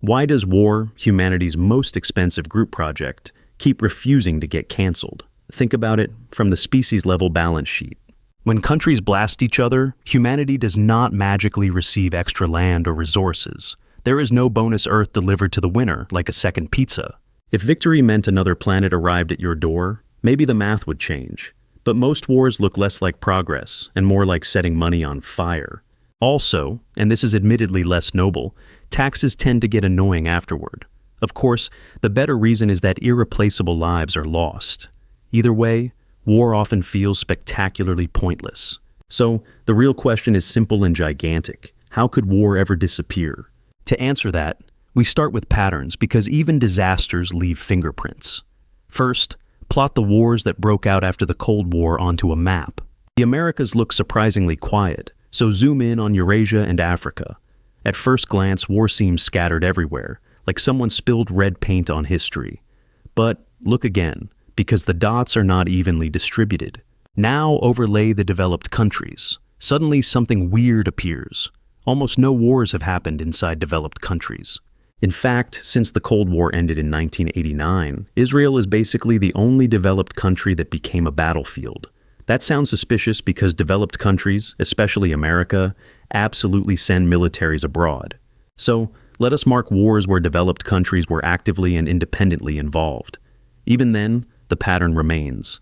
Why does war, humanity's most expensive group project, keep refusing to get canceled? Think about it from the species-level balance sheet. When countries blast each other, humanity does not magically receive extra land or resources. There is no bonus Earth delivered to the winner, like a second pizza. If victory meant another planet arrived at your door, maybe the math would change. But most wars look less like progress and more like setting money on fire. Also, and this is admittedly less noble, taxes tend to get annoying afterward. Of course, the better reason is that irreplaceable lives are lost. Either way, war often feels spectacularly pointless. So, the real question is simple and gigantic. How could war ever disappear? To answer that, we start with patterns because even disasters leave fingerprints. First, plot the wars that broke out after the Cold War onto a map. The Americas look surprisingly quiet, so zoom in on Eurasia and Africa. At first glance, war seems scattered everywhere, like someone spilled red paint on history. But look again, because the dots are not evenly distributed. Now overlay the developed countries. Suddenly something weird appears. Almost no wars have happened inside developed countries. In fact, since the Cold War ended in 1989, Israel is basically the only developed country that became a battlefield. That sounds suspicious because developed countries, especially America, absolutely send militaries abroad. So, let us mark wars where developed countries were actively and independently involved. Even then, the pattern remains.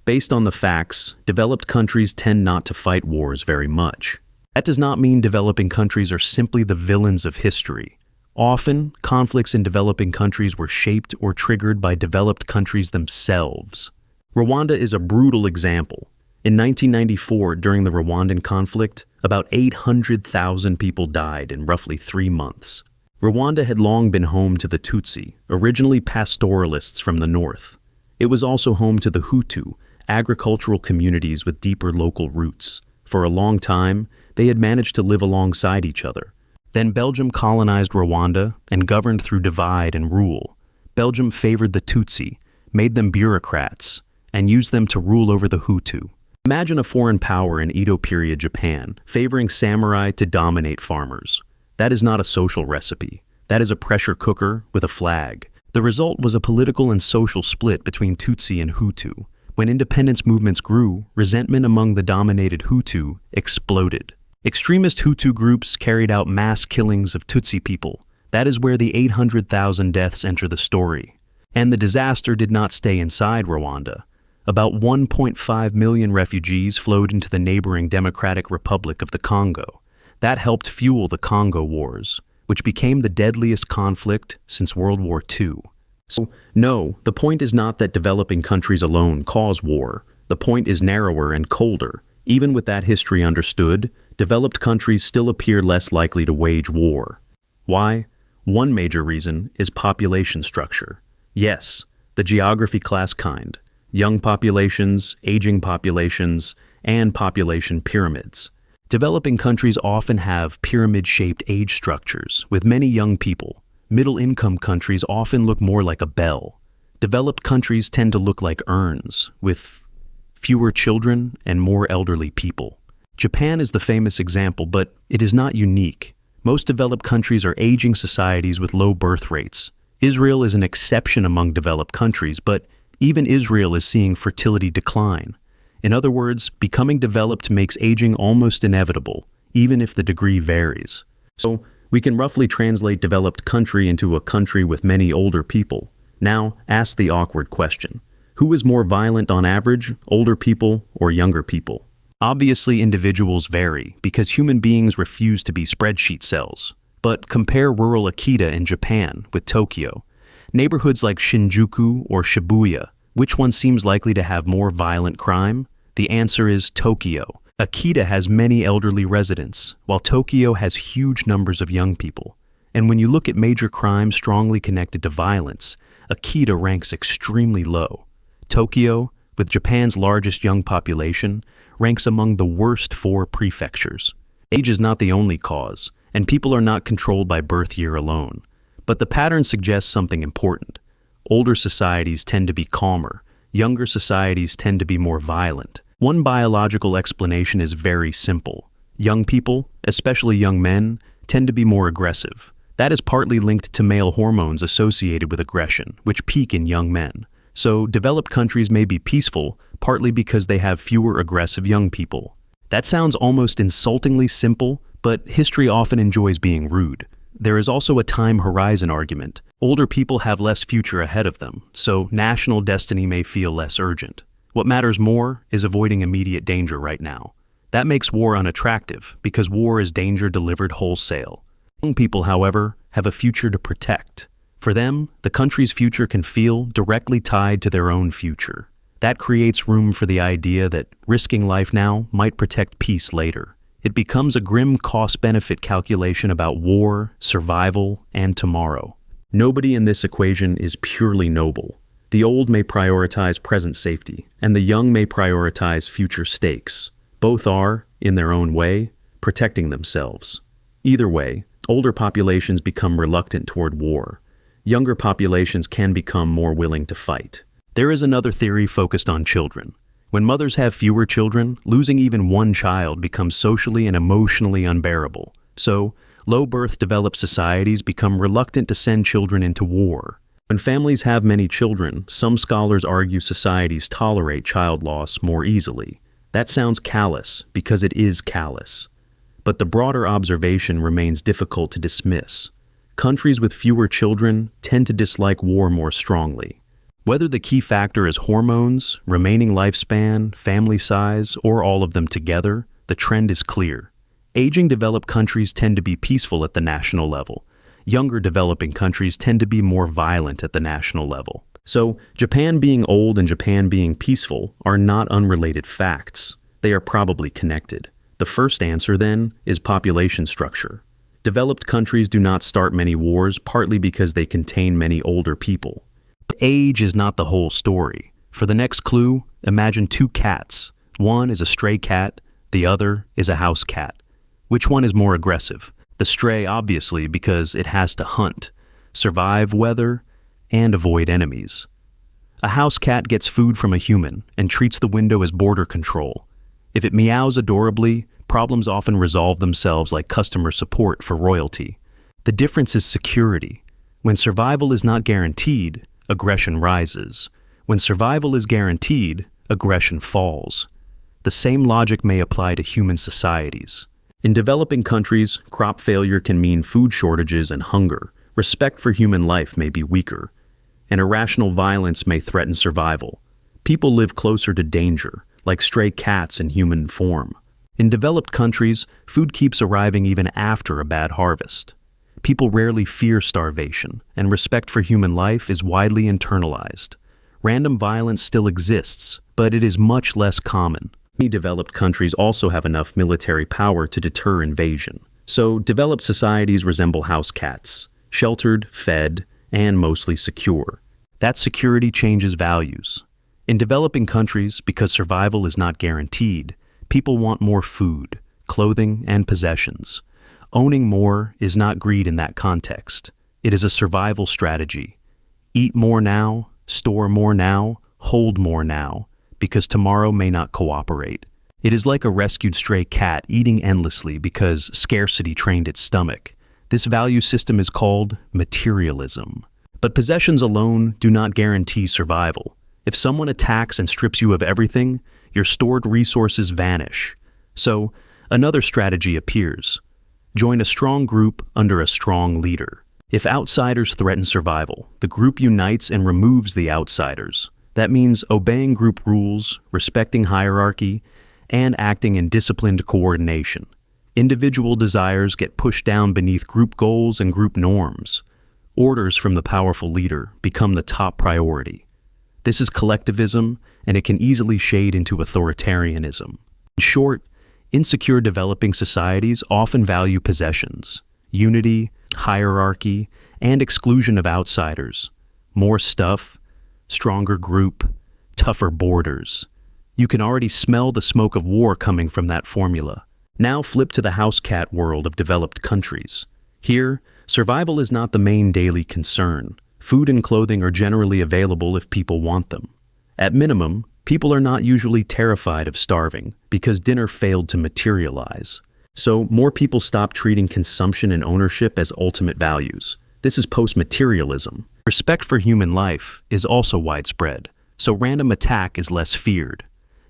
Based on the facts, developed countries tend not to fight wars very much. That does not mean developing countries are simply the villains of history. Often, conflicts in developing countries were shaped or triggered by developed countries themselves. Rwanda is a brutal example. In 1994, during the Rwandan conflict, about 800,000 people died in roughly 3 months. Rwanda had long been home to the Tutsi, originally pastoralists from the north. It was also home to the Hutu, agricultural communities with deeper local roots. For a long time, they had managed to live alongside each other. Then Belgium colonized Rwanda and governed through divide and rule. Belgium favored the Tutsi, made them bureaucrats, and used them to rule over the Hutu. Imagine a foreign power in Edo period Japan, favoring samurai to dominate farmers. That is not a social recipe. That is a pressure cooker with a flag. The result was a political and social split between Tutsi and Hutu. When independence movements grew, resentment among the dominated Hutu exploded. Extremist Hutu groups carried out mass killings of Tutsi people. That is where the 800,000 deaths enter the story. And the disaster did not stay inside Rwanda. About 1.5 million refugees flowed into the neighboring Democratic Republic of the Congo. That helped fuel the Congo Wars, which became the deadliest conflict since World War II. So, no, the point is not that developing countries alone cause war. The point is narrower and colder. Even with that history understood, developed countries still appear less likely to wage war. Why? One major reason is population structure. Yes, the geography class kind. Young populations, aging populations, and population pyramids. Developing countries often have pyramid-shaped age structures with many young people. Middle-income countries often look more like a bell. Developed countries tend to look like urns, with fewer children and more elderly people. Japan is the famous example, but it is not unique. Most developed countries are aging societies with low birth rates. Israel is an exception among developed countries, but even Israel is seeing fertility decline. In other words, becoming developed makes aging almost inevitable, even if the degree varies. So, we can roughly translate developed country into a country with many older people. Now, ask the awkward question. Who is more violent on average, older people or younger people? Obviously, individuals vary because human beings refuse to be spreadsheet cells. But compare rural Akita in Japan with Tokyo. Neighborhoods like Shinjuku or Shibuya, which one seems likely to have more violent crime? The answer is Tokyo. Akita has many elderly residents, while Tokyo has huge numbers of young people. And when you look at major crimes strongly connected to violence, Akita ranks extremely low. Tokyo, with Japan's largest young population, ranks among the worst 4 prefectures. Age is not the only cause, and people are not controlled by birth year alone. But the pattern suggests something important. Older societies tend to be calmer. Younger societies tend to be more violent. One biological explanation is very simple. Young people, especially young men, tend to be more aggressive. That is partly linked to male hormones associated with aggression, which peak in young men. So, developed countries may be peaceful, partly because they have fewer aggressive young people. That sounds almost insultingly simple, but history often enjoys being rude. There is also a time horizon argument. Older people have less future ahead of them, so national destiny may feel less urgent. What matters more is avoiding immediate danger right now. That makes war unattractive, because war is danger delivered wholesale. Young people, however, have a future to protect. For them, the country's future can feel directly tied to their own future. That creates room for the idea that risking life now might protect peace later. It becomes a grim cost-benefit calculation about war, survival, and tomorrow. Nobody in this equation is purely noble. The old may prioritize present safety, and the young may prioritize future stakes. Both are, in their own way, protecting themselves. Either way, older populations become reluctant toward war. Younger populations can become more willing to fight. There is another theory focused on children. When mothers have fewer children, losing even one child becomes socially and emotionally unbearable. So, low-birth developed societies become reluctant to send children into war. When families have many children, some scholars argue societies tolerate child loss more easily. That sounds callous because it is callous. But the broader observation remains difficult to dismiss. Countries with fewer children tend to dislike war more strongly. Whether the key factor is hormones, remaining lifespan, family size, or all of them together, the trend is clear. Aging developed countries tend to be peaceful at the national level. Younger developing countries tend to be more violent at the national level. So, Japan being old and Japan being peaceful are not unrelated facts. They are probably connected. The first answer, then, is population structure. Developed countries do not start many wars, partly because they contain many older people. But age is not the whole story. For the next clue, imagine two cats. One is a stray cat, the other is a house cat. Which one is more aggressive? The stray, obviously, because it has to hunt, survive weather, and avoid enemies. A house cat gets food from a human and treats the window as border control. If it meows adorably, problems often resolve themselves like customer support for royalty. The difference is security. When survival is not guaranteed, aggression rises. When survival is guaranteed, aggression falls. The same logic may apply to human societies. In developing countries, crop failure can mean food shortages and hunger. Respect for human life may be weaker. And irrational violence may threaten survival. People live closer to danger, like stray cats in human form. In developed countries, food keeps arriving even after a bad harvest. People rarely fear starvation, and respect for human life is widely internalized. Random violence still exists, but it is much less common. Many developed countries also have enough military power to deter invasion. So, developed societies resemble house cats, sheltered, fed, and mostly secure. That security changes values. In developing countries, because survival is not guaranteed, people want more food, clothing, and possessions. Owning more is not greed in that context. It is a survival strategy. Eat more now, store more now, hold more now, because tomorrow may not cooperate. It is like a rescued stray cat eating endlessly because scarcity trained its stomach. This value system is called materialism. But possessions alone do not guarantee survival. If someone attacks and strips you of everything, your stored resources vanish. So, another strategy appears. Join a strong group under a strong leader. If outsiders threaten survival, the group unites and removes the outsiders. That means obeying group rules, respecting hierarchy, and acting in disciplined coordination. Individual desires get pushed down beneath group goals and group norms. Orders from the powerful leader become the top priority. This is collectivism, and it can easily shade into authoritarianism. In short, insecure developing societies often value possessions, unity, hierarchy, and exclusion of outsiders. More stuff, stronger group, tougher borders. You can already smell the smoke of war coming from that formula. Now flip to the house cat world of developed countries. Here, survival is not the main daily concern. Food and clothing are generally available if people want them. At minimum, people are not usually terrified of starving because dinner failed to materialize. So, more people stop treating consumption and ownership as ultimate values. This is post-materialism. Respect for human life is also widespread, so random attack is less feared.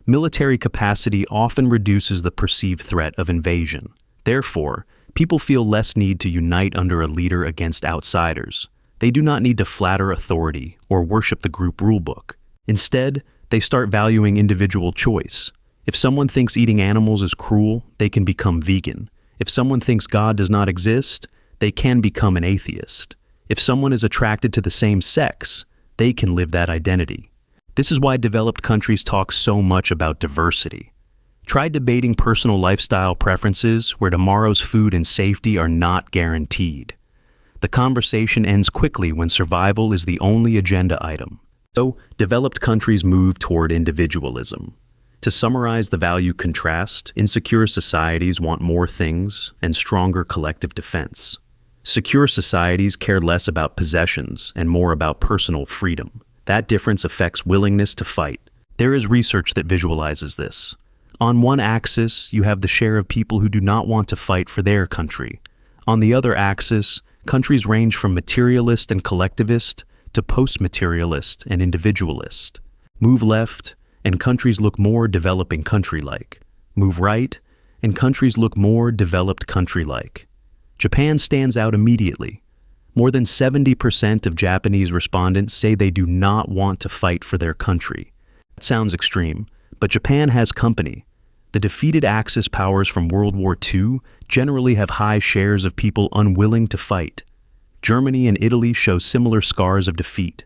Military capacity often reduces the perceived threat of invasion. Therefore, people feel less need to unite under a leader against outsiders. They do not need to flatter authority or worship the group rulebook. Instead, they start valuing individual choice. If someone thinks eating animals is cruel, they can become vegan. If someone thinks God does not exist, they can become an atheist. If someone is attracted to the same sex, they can live that identity. This is why developed countries talk so much about diversity. Try debating personal lifestyle preferences where tomorrow's food and safety are not guaranteed. The conversation ends quickly when survival is the only agenda item. So, developed countries move toward individualism. To summarize the value contrast, insecure societies want more things and stronger collective defense. Secure societies care less about possessions and more about personal freedom. That difference affects willingness to fight. There is research that visualizes this. On one axis, you have the share of people who do not want to fight for their country. On the other axis, countries range from materialist and collectivist to post-materialist and individualist. Move left, and countries look more developing country-like. Move right, and countries look more developed country-like. Japan stands out immediately. More than 70% of Japanese respondents say they do not want to fight for their country. That sounds extreme, but Japan has company. The defeated Axis powers from World War II generally have high shares of people unwilling to fight. Germany and Italy show similar scars of defeat.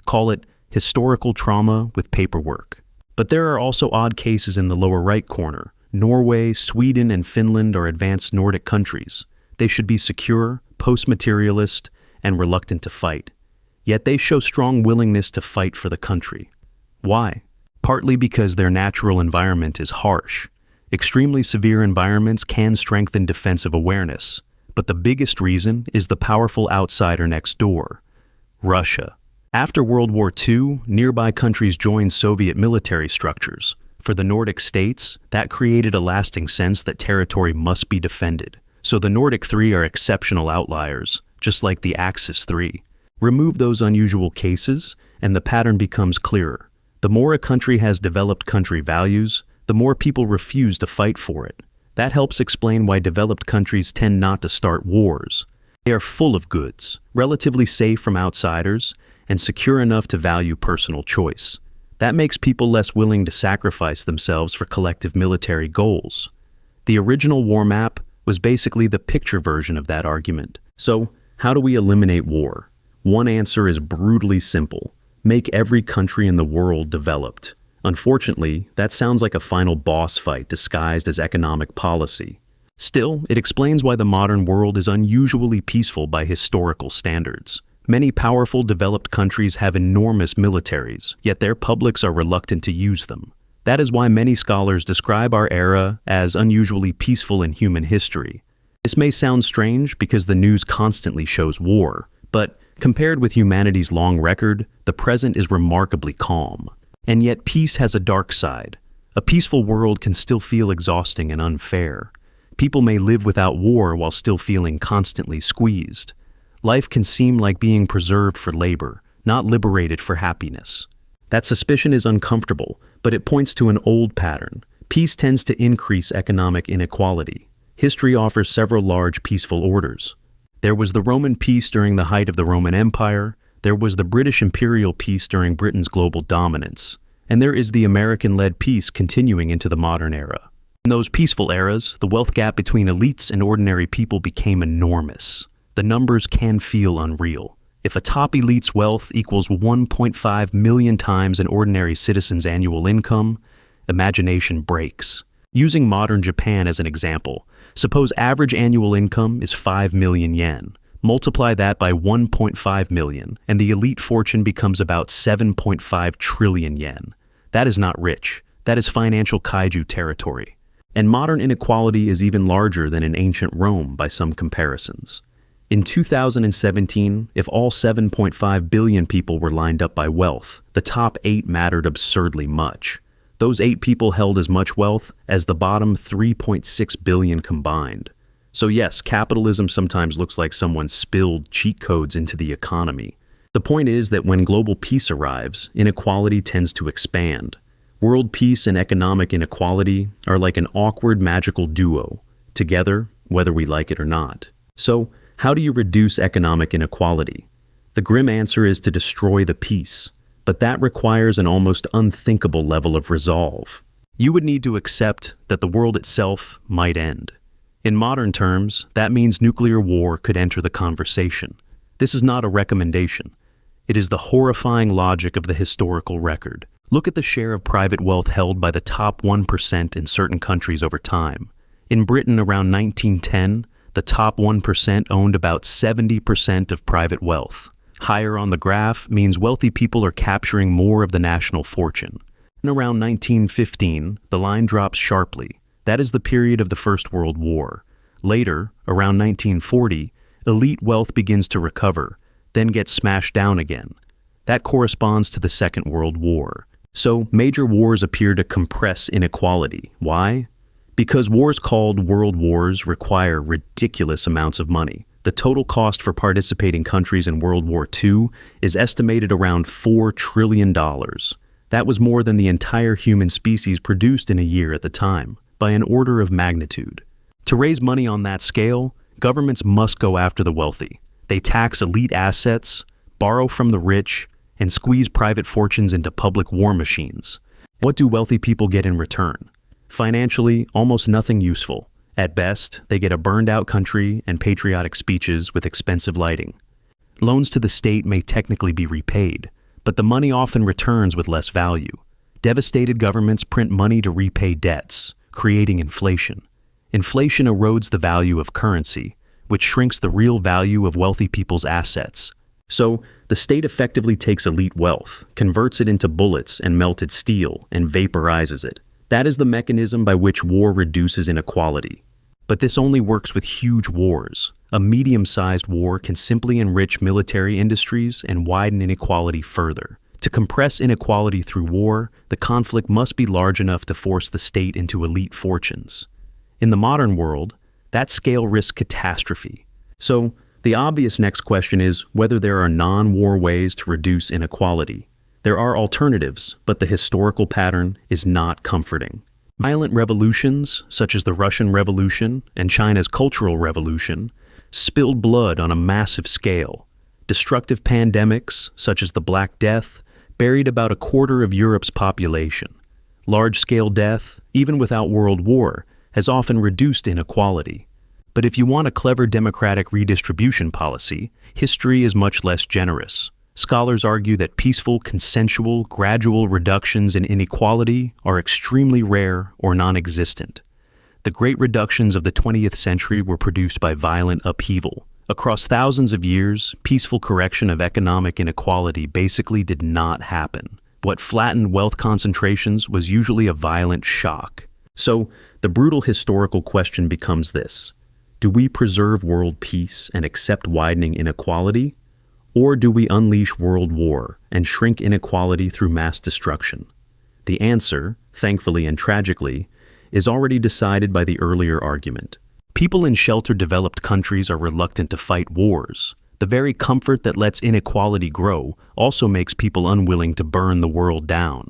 Call it historical trauma with paperwork. But there are also odd cases in the lower right corner. Norway, Sweden, and Finland are advanced Nordic countries. They should be secure, post-materialist, and reluctant to fight. Yet they show strong willingness to fight for the country. Why? Partly because their natural environment is harsh. Extremely severe environments can strengthen defensive awareness, but the biggest reason is the powerful outsider next door, Russia. After World War II, nearby countries joined Soviet military structures. For the Nordic states, that created a lasting sense that territory must be defended. So the Nordic three are exceptional outliers, just like the Axis three. Remove those unusual cases, and the pattern becomes clearer. The more a country has developed country values, the more people refuse to fight for it. That helps explain why developed countries tend not to start wars. They are full of goods, relatively safe from outsiders, and secure enough to value personal choice. That makes people less willing to sacrifice themselves for collective military goals. The original war map was basically the picture version of that argument. So, how do we eliminate war? One answer is brutally simple. Make every country in the world developed. Unfortunately, that sounds like a final boss fight disguised as economic policy. Still, it explains why the modern world is unusually peaceful by historical standards. Many powerful developed countries have enormous militaries, yet their publics are reluctant to use them. That is why many scholars describe our era as unusually peaceful in human history. This may sound strange because the news constantly shows war, but compared with humanity's long record, the present is remarkably calm. And yet peace has a dark side. A peaceful world can still feel exhausting and unfair. People may live without war while still feeling constantly squeezed. Life can seem like being preserved for labor, not liberated for happiness. That suspicion is uncomfortable, but it points to an old pattern. Peace tends to increase economic inequality. History offers several large peaceful orders. There was the Roman peace during the height of the Roman Empire, there was the British imperial peace during Britain's global dominance, and there is the American-led peace continuing into the modern era. In those peaceful eras, the wealth gap between elites and ordinary people became enormous. The numbers can feel unreal. If a top elite's wealth equals 1.5 million times an ordinary citizen's annual income, imagination breaks. Using modern Japan as an example, suppose average annual income is 5 million yen. Multiply that by 1.5 million, and the elite fortune becomes about 7.5 trillion yen. That is not rich. That is financial kaiju territory. And modern inequality is even larger than in ancient Rome by some comparisons. In 2017, if all 7.5 billion people were lined up by wealth, the top 8 mattered absurdly much. Those 8 people held as much wealth as the bottom 3.6 billion combined. So yes, capitalism sometimes looks like someone spilled cheat codes into the economy. The point is that when global peace arrives, inequality tends to expand. World peace and economic inequality are like an awkward magical duo, together, whether we like it or not. So, how do you reduce economic inequality? The grim answer is to destroy the peace, but that requires an almost unthinkable level of resolve. You would need to accept that the world itself might end. In modern terms, that means nuclear war could enter the conversation. This is not a recommendation. It is the horrifying logic of the historical record. Look at the share of private wealth held by the top 1% in certain countries over time. In Britain around 1910, the top 1% owned about 70% of private wealth. Higher on the graph means wealthy people are capturing more of the national fortune. In around 1915, the line drops sharply. That is the period of the First World War. Later, around 1940, elite wealth begins to recover, then gets smashed down again. That corresponds to the Second World War. So, major wars appear to compress inequality. Why? Because wars called world wars require ridiculous amounts of money. The total cost for participating countries in World War II is estimated around $4 trillion. That was more than the entire human species produced in a year at the time, by an order of magnitude. To raise money on that scale, governments must go after the wealthy. They tax elite assets, borrow from the rich, and squeeze private fortunes into public war machines. What do wealthy people get in return? Financially, almost nothing useful. At best, they get a burned-out country and patriotic speeches with expensive lighting. Loans to the state may technically be repaid, but the money often returns with less value. Devastated governments print money to repay debts, creating inflation. Inflation erodes the value of currency, which shrinks the real value of wealthy people's assets. So, the state effectively takes elite wealth, converts it into bullets and melted steel, and vaporizes it. That is the mechanism by which war reduces inequality. But this only works with huge wars. A medium-sized war can simply enrich military industries and widen inequality further. To compress inequality through war, the conflict must be large enough to force the state into elite fortunes. In the modern world, that scale risks catastrophe. So, the obvious next question is whether there are non-war ways to reduce inequality. There are alternatives, but the historical pattern is not comforting. Violent revolutions, such as the Russian Revolution and China's Cultural Revolution, spilled blood on a massive scale. Destructive pandemics, such as the Black Death, buried about a quarter of Europe's population. Large-scale death, even without world war, has often reduced inequality. But if you want a clever democratic redistribution policy, history is much less generous. Scholars argue that peaceful, consensual, gradual reductions in inequality are extremely rare or non-existent. The great reductions of the 20th century were produced by violent upheaval. Across thousands of years, peaceful correction of economic inequality basically did not happen. What flattened wealth concentrations was usually a violent shock. So, the brutal historical question becomes this: do we preserve world peace and accept widening inequality? Or do we unleash world war and shrink inequality through mass destruction? The answer, thankfully and tragically, is already decided by the earlier argument. People in shelter-developed countries are reluctant to fight wars. The very comfort that lets inequality grow also makes people unwilling to burn the world down.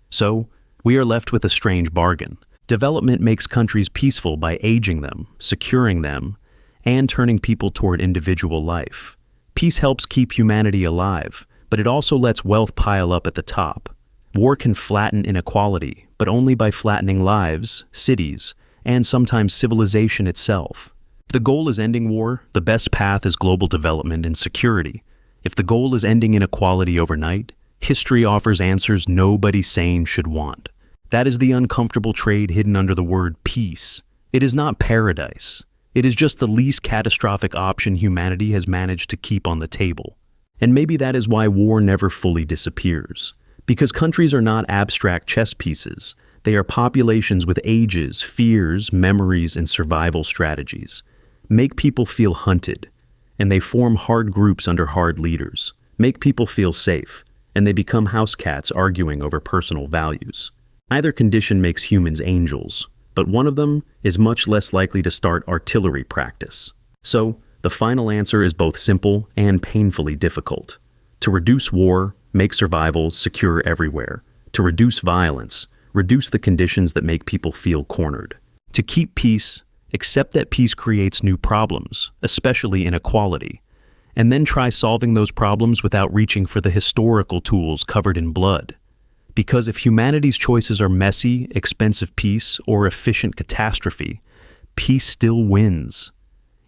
So, we are left with a strange bargain. Development makes countries peaceful by aging them, securing them, and turning people toward individual life. Peace helps keep humanity alive, but it also lets wealth pile up at the top. War can flatten inequality, but only by flattening lives, cities, and sometimes civilization itself. If the goal is ending war, the best path is global development and security. If the goal is ending inequality overnight, history offers answers nobody sane should want. That is the uncomfortable trade hidden under the word peace. It is not paradise. It is just the least catastrophic option humanity has managed to keep on the table. And maybe that is why war never fully disappears. Because countries are not abstract chess pieces. They are populations with ages, fears, memories, and survival strategies. Make people feel hunted, and they form hard groups under hard leaders. Make people feel safe, and they become house cats arguing over personal values. Either condition makes humans angels, but one of them is much less likely to start artillery practice. So, the final answer is both simple and painfully difficult. To reduce war, make survival secure everywhere. To reduce violence, reduce the conditions that make people feel cornered. To keep peace, accept that peace creates new problems, especially inequality, and then try solving those problems without reaching for the historical tools covered in blood. Because if humanity's choices are messy, expensive peace, or efficient catastrophe, peace still wins.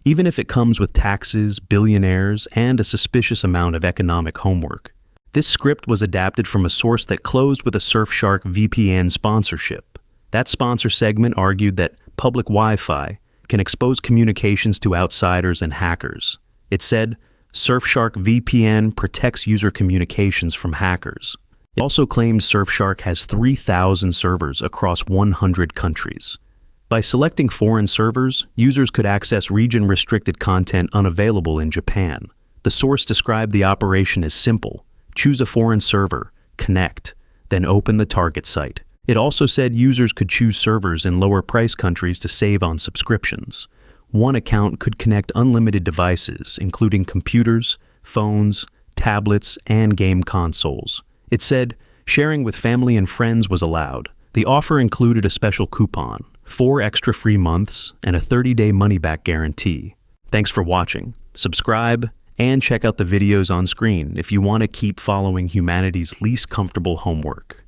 Even if it comes with taxes, billionaires, and a suspicious amount of economic homework. This script was adapted from a source that closed with a Surfshark VPN sponsorship. That sponsor segment argued that public Wi-Fi can expose communications to outsiders and hackers. It said, Surfshark VPN protects user communications from hackers. It also claimed Surfshark has 3,000 servers across 100 countries. By selecting foreign servers, users could access region-restricted content unavailable in Japan. The source described the operation as simple. Choose a foreign server, connect, then open the target site. It also said users could choose servers in lower-price countries to save on subscriptions. One account could connect unlimited devices, including computers, phones, tablets, and game consoles. It said sharing with family and friends was allowed. The offer included a special coupon, 4 extra free months, and a 30-day money-back guarantee. Thanks for watching. Subscribe, and check out the videos on screen if you want to keep following humanity's least comfortable homework.